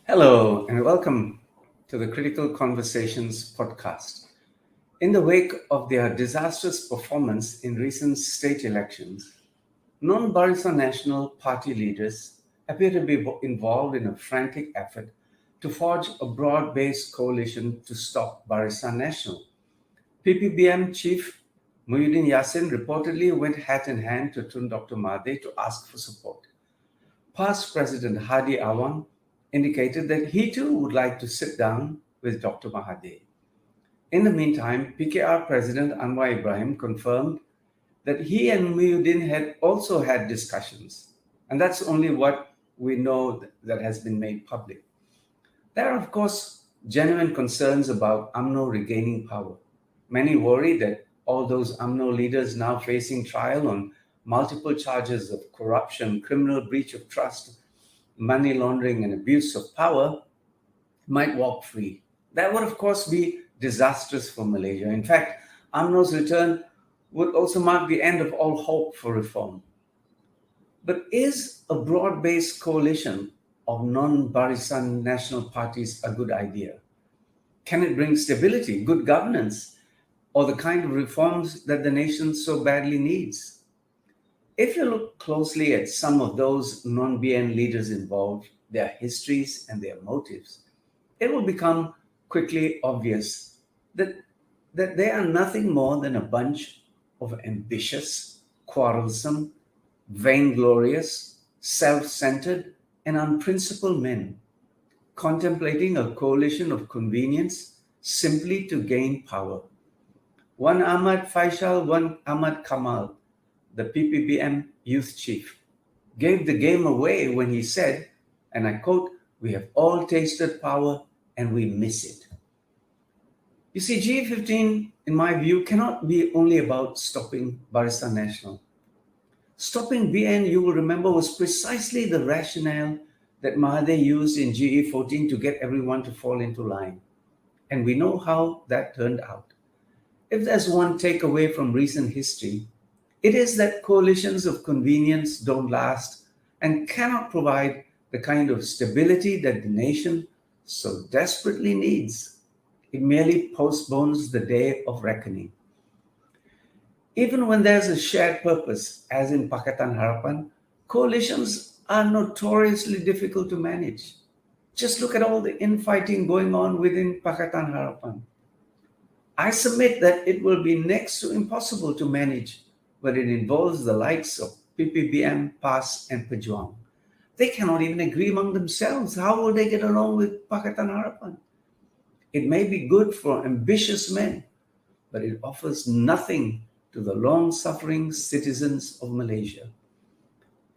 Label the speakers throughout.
Speaker 1: Hello, and welcome to the Critical Conversations podcast. In the wake of their disastrous performance in recent state elections, non-Barisan National Party leaders appear to be involved in a frantic effort to forge a broad-based coalition to stop Barisan Nasional. PPBM Chief Muhyiddin Yassin reportedly went hat in hand to Tun Dr. Mahathir to ask for support. Past President Hadi Awang indicated that he too would like to sit down with Dr. Mahathir. In the meantime, PKR President Anwar Ibrahim confirmed that he and Muhyiddin had also had discussions, and that's only what we know that has been made public. There are, of course, genuine concerns about UMNO regaining power. Many worry that all those UMNO leaders now facing trial on multiple charges of corruption, criminal breach of trust, money laundering, and abuse of power might walk free. That would, of course, be disastrous for Malaysia. In fact, UMNO's return would also mark the end of all hope for reform. But is a broad-based coalition of non-Barisan national parties a good idea? Can it bring stability, good governance, or the kind of reforms that the nation so badly needs? If you look closely at some of those non-BN leaders involved, their histories and their motives, it will become quickly obvious that they are nothing more than a bunch of ambitious, quarrelsome, vainglorious, self-centered, and unprincipled men, contemplating a coalition of convenience simply to gain power. One Ahmad Faisal, one Ahmad Kamal, the PPBM youth chief, gave the game away when he said, and I quote, "We have all tasted power and we miss it." You see, G15, in my view, cannot be only about stopping Barisan Nasional. Stopping BN, you will remember, was precisely the rationale that Mahathir used in GE14 to get everyone to fall into line. And we know how that turned out. If there's one takeaway from recent history, it is that coalitions of convenience don't last and cannot provide the kind of stability that the nation so desperately needs. It merely postpones the day of reckoning. Even when there's a shared purpose, as in Pakatan Harapan, coalitions are notoriously difficult to manage. Just look at all the infighting going on within Pakatan Harapan. I submit that it will be next to impossible to manage when it involves the likes of PPBM, PAS, and Pejuang. They cannot even agree among themselves. How will they get along with Pakatan Harapan? It may be good for ambitious men, but it offers nothing to the long-suffering citizens of Malaysia.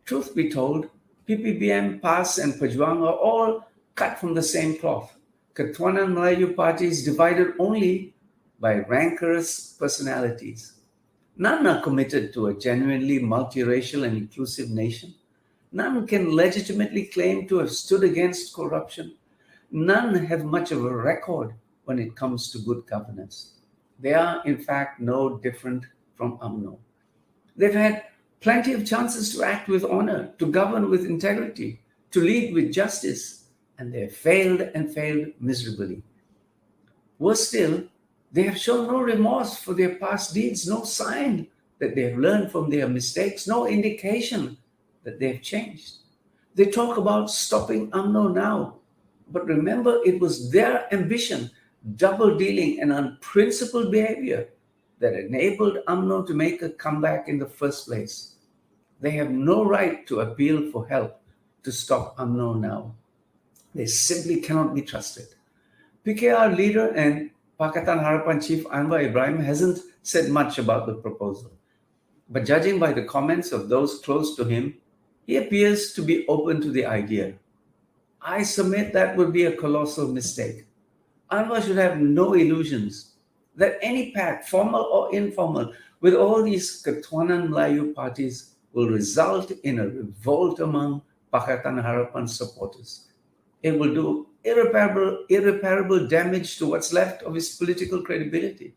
Speaker 1: Truth be told, PPBM, PAS, and Pejuang are all cut from the same cloth. Ketuanan Melayu parties divided only by rancorous personalities. None are committed to a genuinely multiracial and inclusive nation. None can legitimately claim to have stood against corruption. None have much of a record when it comes to good governance. They are, in fact, no different from UMNO. They've had plenty of chances to act with honor, to govern with integrity, to lead with justice, and they have failed and failed miserably. Worse still, they have shown no remorse for their past deeds, no sign that they have learned from their mistakes, no indication that they have changed. They talk about stopping UMNO now, but remember, it was their ambition, double-dealing, and unprincipled behavior that enabled UMNO to make a comeback in the first place. They have no right to appeal for help to stop UMNO now. They simply cannot be trusted. PKR leader and Pakatan Harapan Chief Anwar Ibrahim hasn't said much about the proposal. But judging by the comments of those close to him, he appears to be open to the idea. I submit that would be a colossal mistake. Anwar should have no illusions that any pact, formal or informal, with all these Ketuanan Melayu parties will result in a revolt among Pakatan Harapan supporters. It will do irreparable damage to what's left of his political credibility.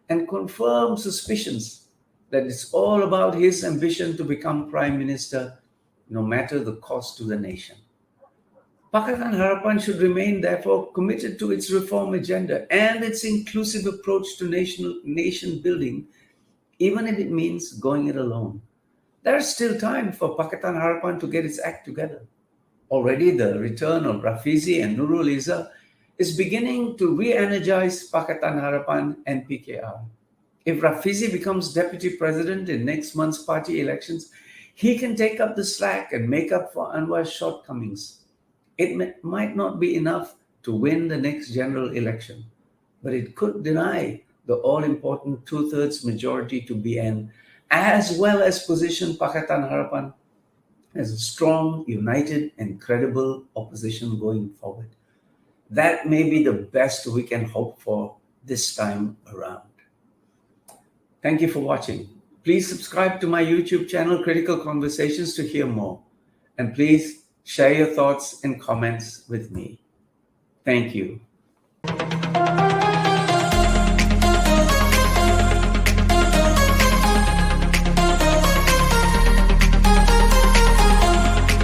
Speaker 1: and confirm suspicions that it's all about his ambition to become Prime Minister, no matter the cost to the nation. Pakatan Harapan should remain, therefore, committed to its reform agenda and its inclusive approach to nation building, even if it means going it alone. There is still time for Pakatan Harapan to get its act together. Already the return of Rafizi and Nurul Izzah is beginning to re-energize Pakatan Harapan and PKR. If Rafizi becomes deputy president in next month's party elections, he can take up the slack and make up for Anwar's shortcomings. It might not be enough to win the next general election, but it could deny the all-important two-thirds majority to BN, as well as position Pakatan Harapan as a strong, united, and credible opposition going forward. That may be the best we can hope for this time around. Thank you for watching. Please subscribe to my YouTube channel, Critical Conversations, to hear more. And please share your thoughts and comments with me. Thank you.